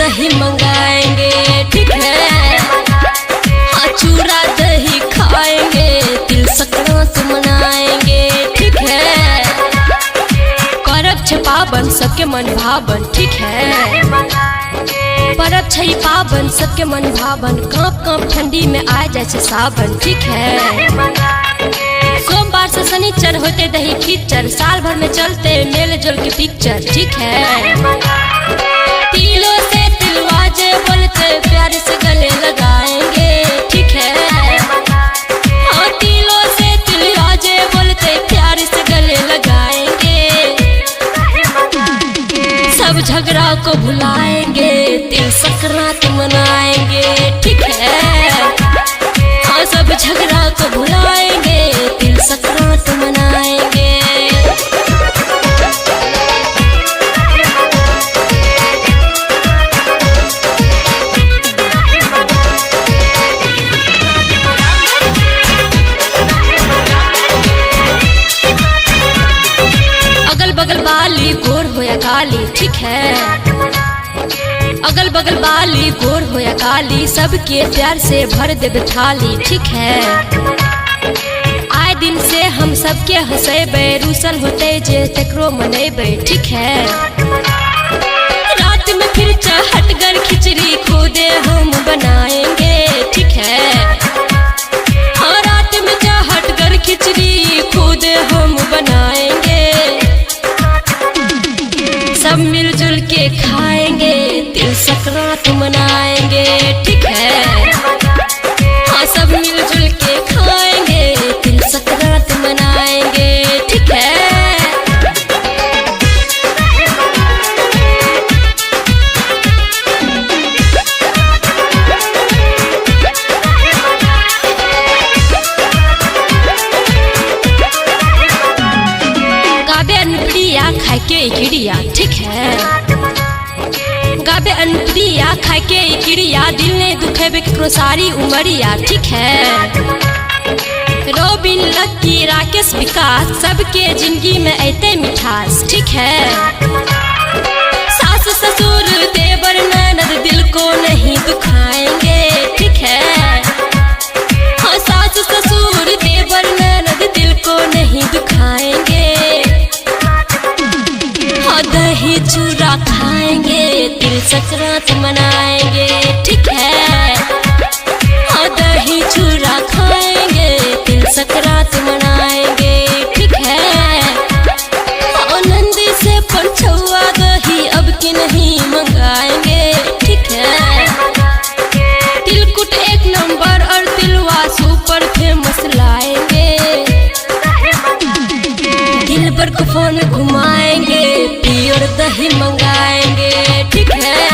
दही मंगाएंगे, ठीक है। हाँ चूड़ा दही खाएंगे, तिल संक्रांत मनाएंगे, ठीक है। करब छे पावन सबके मन भावन, ठीक है। परब छै पावन सबके मन भावन, कांप कांप ठंडी में आ जाए छे सावन, ठीक है। सोमवार से शनिचर होते दही खिचर, साल भर में चलते मेल जोल के पिक्चर, ठीक है। तिलों से तिलवाजे बोलते प्यार से गले लगाएंगे, ठीक है। हाँ तिलों से तिलवाजे बोलते प्यार से गले लगाएंगे, सब झगड़ा को भुलाएंगे, तिल संक्रांत मनाएंगे, ठीक है। हाँ सब झगड़ा को भुलाएंगे, तिल संक्रांत मनाएंगे। अगल बगल वाली गोर हो या काली, ठीक है। अगल बगल वाली गोर हो या काली, सबके प्यार से भर देब थाली, ठीक है। आए दिन से हम सबके हंसेबे, रूसल होते जे तकरो मनेबे, ठीक है। रात में फिर चहटगर खिचड़ी खुदे हम बनाएंगे, ठीक है। हाँ रात में चहटगर खिचड़ी खुद हम बनाएंगे, सब मिलजुल के खाएंगे, तिल संक्रांत मनाएंगे, ठीक है। हाँ सब मिलजुल के खाएंगे, तिल संक्रांत मनाएंगे, ठीक है। गाबे अनप्रिया खाए के गिड़िया, ठीक है। गाबे अनप्रिया खाए के गिड़िया, दिल ने दुखेबे केकरो सारी उमरिया, ठीक है। रोबिन लक्की राकेश विकास, सबके जिंदगी में ऐते मिठास, ठीक है। सास ससुर देवर ननद दिल को नहीं दुखाएंगे, ठीक है। हाँ सास ससुर देवर ननद दिल को नहीं दुखाएंगे, हाँ दही चूड़ा खाएंगे, तिल संक्रांत मनाएंगे, ठीक है। हाँ दही चूड़ा खाएंगे, तिल संक्रांत मनाएंगे, ठीक है। हाँ नंदी से पंचौआ दही अब के नहीं मंगाएंगे, ठीक है। तिलकुट एक नंबर और तिलवा सुपर फेमस लाएंगे, दिल भर को फोन घुमाएंगे, प्योर दही मंगाएंगे, ठीक है।